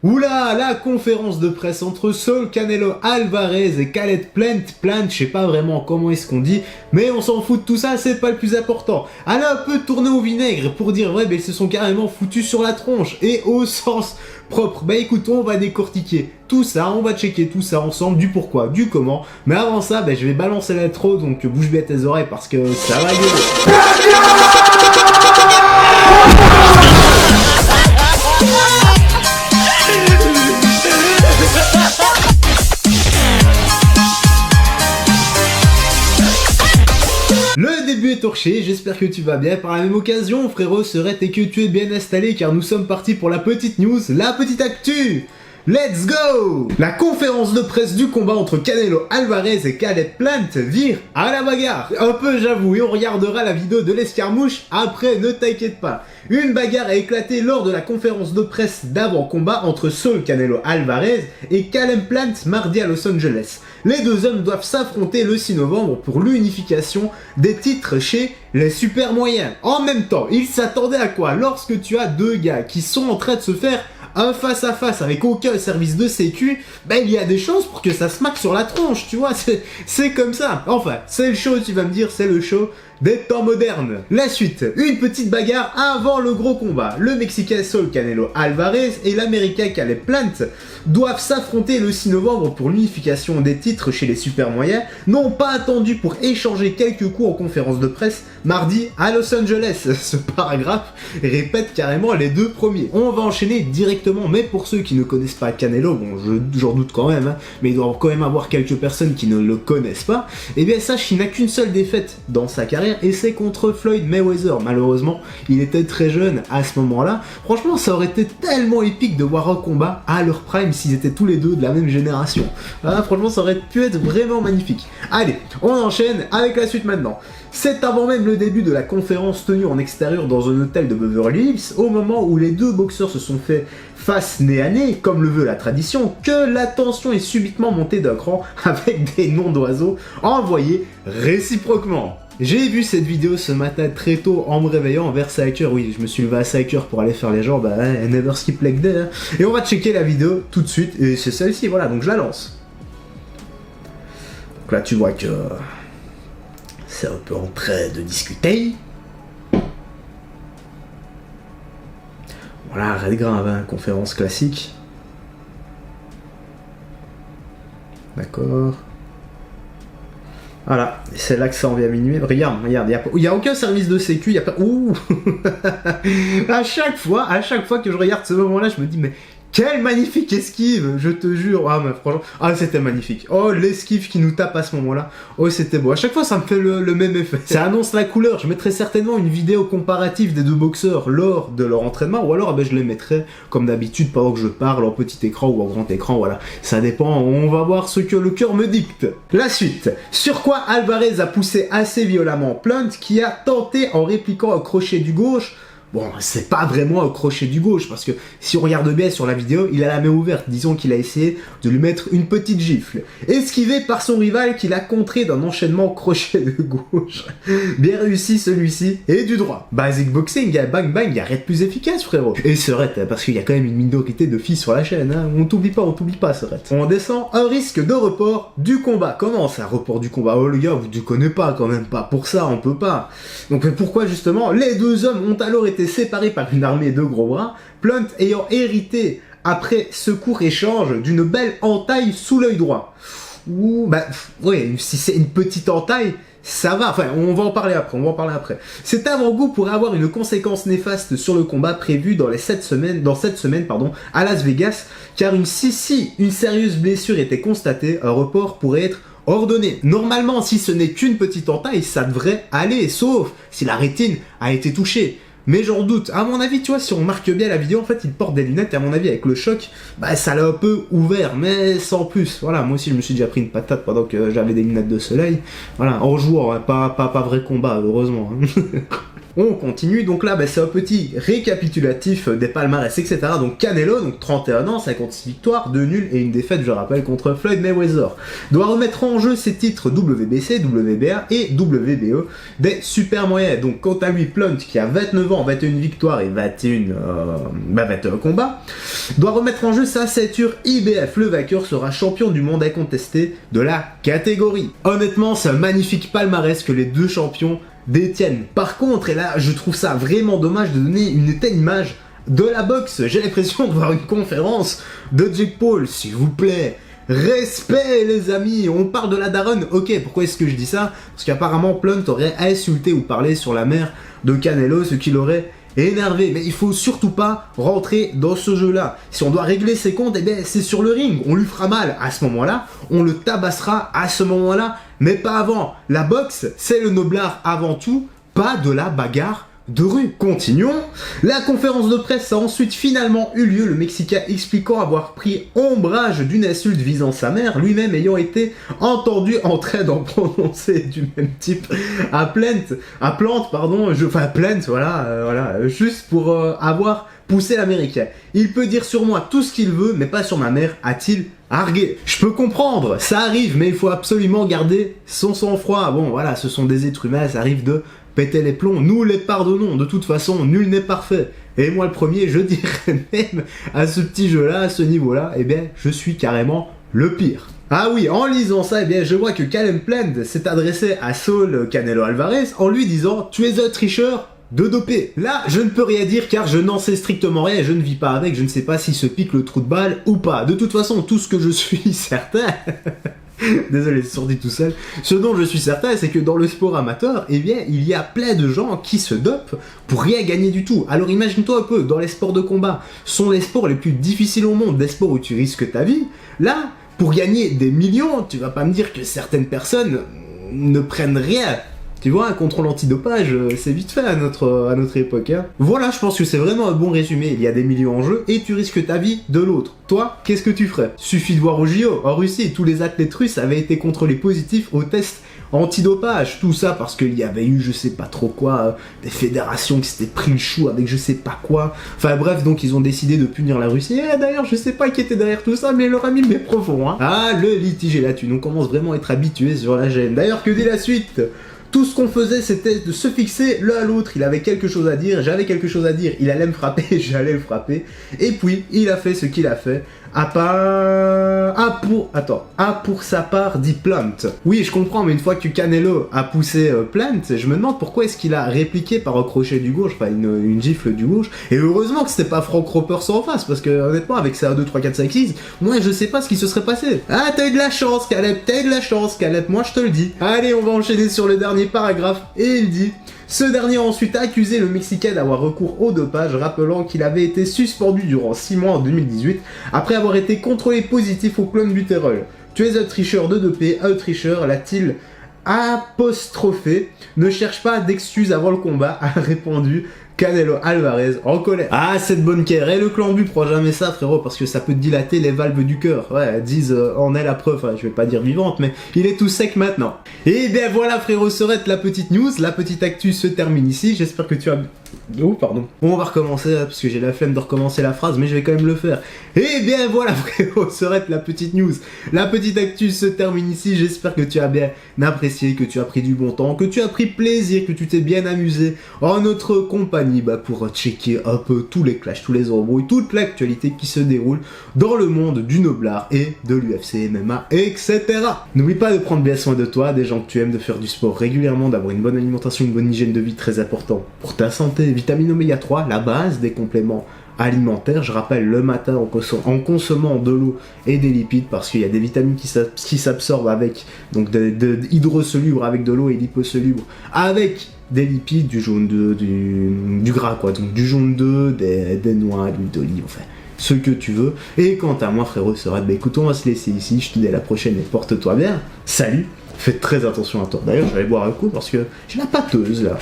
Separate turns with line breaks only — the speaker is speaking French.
Oula, la conférence de presse entre Saul Canelo Alvarez et Caleb Plant, je sais pas vraiment comment est-ce qu'on dit, mais on s'en fout de tout ça, c'est pas le plus important. Elle a un peu tourné au vinaigre pour dire ouais, mais ils se sont carrément foutus sur la tronche, et au sens propre. Bah écoute, on va décortiquer tout ça, on va checker tout ça ensemble, du pourquoi, du comment, mais avant ça, bah, je vais balancer l'intro, donc bouge bien tes oreilles parce que ça va gueuler. Le début est torché, j'espère que tu vas bien. Par la même occasion, frérot, serait et que tu es bien installé car nous sommes partis pour la petite news, la petite actu. Let's go! La conférence de presse du combat entre Canelo Alvarez et Caleb Plant vire à la bagarre. Un peu j'avoue, et on regardera la vidéo de l'escarmouche après, ne t'inquiète pas. Une bagarre a éclaté lors de la conférence de presse d'avant-combat entre Saul Canelo Alvarez et Caleb Plant mardi à Los Angeles. Les deux hommes doivent s'affronter le 6 novembre pour l'unification des titres chez les super moyens. En même temps, ils s'attendaient à quoi? Lorsque tu as deux gars qui sont en train de se faire un face-à-face avec aucun service de sécu, ben il y a des chances pour que ça se maque sur la tronche, tu vois, c'est comme ça. Enfin, c'est le show, tu vas me dire, c'est le show des temps modernes. La suite, une petite bagarre avant le gros combat. Le Mexicain Saul Canelo Alvarez et l'Américain Caleb Plant doivent s'affronter le 6 novembre pour l'unification des titres chez les super moyens, n'ont pas attendu pour échanger quelques coups en conférence de presse mardi à Los Angeles. Ce paragraphe répète carrément les deux premiers. On va enchaîner directement, mais pour ceux qui ne connaissent pas Canelo, bon j'en doute quand même, hein, mais il doit quand même avoir quelques personnes qui ne le connaissent pas, et bien sache qu'il n'a qu'une seule défaite dans sa carrière, et c'est contre Floyd Mayweather. Malheureusement, il était très jeune à ce moment-là. Franchement, ça aurait été tellement épique de voir un combat à leur prime s'ils étaient tous les deux de la même génération. Ah, franchement, ça aurait pu être vraiment magnifique. Allez, on enchaîne avec la suite maintenant. C'est avant même le début de la conférence tenue en extérieur dans un hôtel de Beverly Hills, au moment où les deux boxeurs se sont fait face nez à nez, comme le veut la tradition, que la tension est subitement montée d'un cran avec des noms d'oiseaux envoyés réciproquement. J'ai vu cette vidéo ce matin très tôt en me réveillant vers 5h, oui je me suis levé à 5h pour aller faire les jambes, bah never skip leg day, hein. Et on va checker la vidéo tout de suite, et c'est celle-ci, voilà, donc je la lance. Donc là tu vois que c'est un peu en train de discuter. Voilà, Red grave, hein, conférence classique. D'accord. Voilà, c'est là que ça en vient à minuit. Regarde, il n'y a aucun service de sécu, il n'y a pas... Ouh. à chaque fois que je regarde ce moment-là, je me dis, mais quelle magnifique esquive, je te jure. Ah, mais franchement, ah, c'était magnifique. Oh, l'esquive qui nous tape à ce moment-là. Oh, c'était beau. À chaque fois, ça me fait le même effet. Ça annonce la couleur. Je mettrai certainement une vidéo comparative des deux boxeurs lors de leur entraînement, ou alors, ben, je les mettrai, comme d'habitude, pendant que je parle, en petit écran ou en grand écran, voilà. Ça dépend, on va voir ce que le cœur me dicte. La suite. Sur quoi Alvarez a poussé assez violemment Plant, qui a tenté, en répliquant un crochet du gauche. Bon, c'est pas vraiment un crochet du gauche, parce que si on regarde bien sur la vidéo, il a la main ouverte. Disons qu'il a essayé de lui mettre une petite gifle. Esquivé par son rival qu'il a contré d'un enchaînement crochet de gauche. Bien réussi celui-ci, et du droit. Basic boxing, bang bang, y a rien de plus efficace, frérot. Et Serette, parce qu'il y a quand même une minorité de filles sur la chaîne, hein. On t'oublie pas, Serette. On descend, un risque de report du combat. Comment ça, report du combat? Oh les gars, vous ne connaissez pas quand même pas. Pour ça, on peut pas. Donc pourquoi justement, les deux hommes ont alors été séparés par une armée de gros bras, Plant ayant hérité, après ce court échange, d'une belle entaille sous l'œil droit. Ouh, bah, oui, si c'est une petite entaille, ça va, enfin, on va en parler après, Cet avant-goût pourrait avoir une conséquence néfaste sur le combat prévu dans cette semaine, à Las Vegas, car si une sérieuse blessure était constatée, un report pourrait être ordonné. Normalement, si ce n'est qu'une petite entaille, ça devrait aller, sauf si la rétine a été touchée. Mais j'en doute. À mon avis, tu vois, si on marque bien la vidéo, en fait, il porte des lunettes et à mon avis, avec le choc, bah, ça l'a un peu ouvert, mais sans plus. Voilà, moi aussi, je me suis déjà pris une patate pendant que j'avais des lunettes de soleil. Voilà, en jouant, hein, pas vrai combat, heureusement. Hein. On continue, donc là c'est un petit récapitulatif des palmarès, etc. Donc Canelo, donc 31 ans, 56 victoires, 2 nuls et une défaite, je rappelle, contre Floyd Mayweather. Doit remettre en jeu ses titres WBC, WBA et WBO des super moyens. Donc quant à lui, Plant, qui a 29 ans, 21 victoires et 21 combats, doit remettre en jeu sa ceinture IBF. Le vainqueur sera champion du monde incontesté de la catégorie. Honnêtement, c'est un magnifique palmarès que les deux champions détiennent. Par contre, et là je trouve ça vraiment dommage de donner une telle image de la boxe. J'ai l'impression de voir une conférence de Jake Paul, s'il vous plaît. Respect les amis, on parle de la daronne, ok, pourquoi est-ce que je dis ça? Parce qu'apparemment Plant aurait insulté ou parlé sur la mère de Canelo, ce qui l'aurait énervé, mais il faut surtout pas rentrer dans ce jeu-là. Si on doit régler ses comptes, eh bien c'est sur le ring, on lui fera mal à ce moment-là, on le tabassera à ce moment-là, mais pas avant. La boxe, c'est le noblard avant tout, pas de la bagarre de rue. Continuons. La conférence de presse a ensuite finalement eu lieu, le Mexicain expliquant avoir pris ombrage d'une insulte visant sa mère, lui-même ayant été entendu en train d'en prononcer du même type à Plante, voilà, juste pour avoir poussé l'américain. Il peut dire sur moi tout ce qu'il veut, mais pas sur ma mère, a-t-il argué. Je peux comprendre, ça arrive, mais il faut absolument garder son sang-froid. Bon, voilà, ce sont des êtres humains, ça arrive de péter les plombs, nous les pardonnons, de toute façon, nul n'est parfait. Et moi le premier, je dirais même, à ce petit jeu-là, à ce niveau-là, eh bien, je suis carrément le pire. Ah oui, en lisant ça, eh bien, je vois que Caleb Plant s'est adressé à Saul Canelo Alvarez en lui disant « Tu es un tricheur de dopé ». Là, je ne peux rien dire car je n'en sais strictement rien et je ne vis pas avec, je ne sais pas s'il se pique le trou de balle ou pas. De toute façon, tout ce que je suis certain... Désolé, c'est sorti tout seul. Ce dont je suis certain, c'est que dans le sport amateur, eh bien, il y a plein de gens qui se dopent pour rien gagner du tout. Alors imagine-toi un peu, dans les sports de combat, sont les sports les plus difficiles au monde, des sports où tu risques ta vie. Là, pour gagner des millions, tu vas pas me dire que certaines personnes ne prennent rien. Tu vois, un contrôle antidopage, c'est vite fait à notre époque. Hein. Voilà, je pense que c'est vraiment un bon résumé. Il y a des millions en jeu et tu risques ta vie de l'autre. Toi, qu'est-ce que tu ferais? Suffit de voir au JO. En Russie, tous les athlètes russes avaient été contrôlés positifs au test antidopage. Tout ça parce qu'il y avait eu, je sais pas trop quoi, des fédérations qui s'étaient pris le chou avec je sais pas quoi. Enfin bref, donc ils ont décidé de punir la Russie. Et d'ailleurs, je sais pas qui était derrière tout ça, mais leur a mis le profond. Hein. Ah, le litige est là-dessus. On commence vraiment à être habitué sur la gêne. D'ailleurs, que dit la suite? Tout ce qu'on faisait, c'était de se fixer l'un à l'autre. Il avait quelque chose à dire, j'avais quelque chose à dire. Il allait me frapper, j'allais le frapper. Et puis, il a fait ce qu'il a fait. Pour sa part, dit Plant. Oui, je comprends, mais une fois que Canelo a poussé Plant, je me demande pourquoi est-ce qu'il a répliqué par un crochet du gauche, enfin une gifle du gauche. Et heureusement que c'était pas Frank Roppers en face, parce que honnêtement, avec ça 1, 2, 3, 4, 5, 6, moi je sais pas ce qui se serait passé. Ah, t'as eu de la chance, Caleb, moi je te le dis. Allez, on va enchaîner sur le dernier paragraphe, et il dit... Ce dernier a ensuite accusé le Mexicain d'avoir recours au dopage, rappelant qu'il avait été suspendu durant 6 mois en 2018 après avoir été contrôlé positif au clonbutérol. Tu es un tricheur de dopé, un tricheur, l'a-t-il apostrophé. Ne cherche pas d'excuses avant le combat, a répondu Canelo Alvarez en colère. Ah, cette bonne guerre. Et le clambu, prends jamais ça, frérot, parce que ça peut dilater les valves du cœur. Ouais, disent, en est la preuve, enfin, je vais pas dire vivante, mais il est tout sec maintenant. Et bien voilà, frérot, serait la petite news, la petite actu se termine ici. J'espère que tu as... Oh, pardon. Bon, on va recommencer, parce que j'ai la flemme de recommencer la phrase, mais je vais quand même le faire. Et bien voilà, frérot, serait la petite news. La petite actu se termine ici. J'espère que tu as bien apprécié, que tu as pris du bon temps, que tu as pris plaisir, que tu t'es bien amusé en notre compagnie. Pour checker un peu tous les clashs, tous les embrouilles, toute l'actualité qui se déroule dans le monde du noblard et de l'UFC, MMA, etc. N'oublie pas de prendre bien soin de toi, des gens que tu aimes, de faire du sport régulièrement, d'avoir une bonne alimentation, une bonne hygiène de vie, très important pour ta santé. Vitamine oméga 3, la base des compléments alimentaire, je rappelle, le matin en consommant de l'eau et des lipides, parce qu'il y a des vitamines qui s'absorbent avec, donc de hydrosolubles avec de l'eau et liposolubles avec des lipides, du jaune d'œuf, du gras quoi, donc du jaune d'œuf, des noix, de l'huile d'olive, enfin ce que tu veux. Et quant à moi, frérot, écoute, on va se laisser ici, je te dis à la prochaine et porte-toi bien, salut, fais très attention à toi. D'ailleurs, je vais aller boire un coup parce que j'ai la pâteuse là.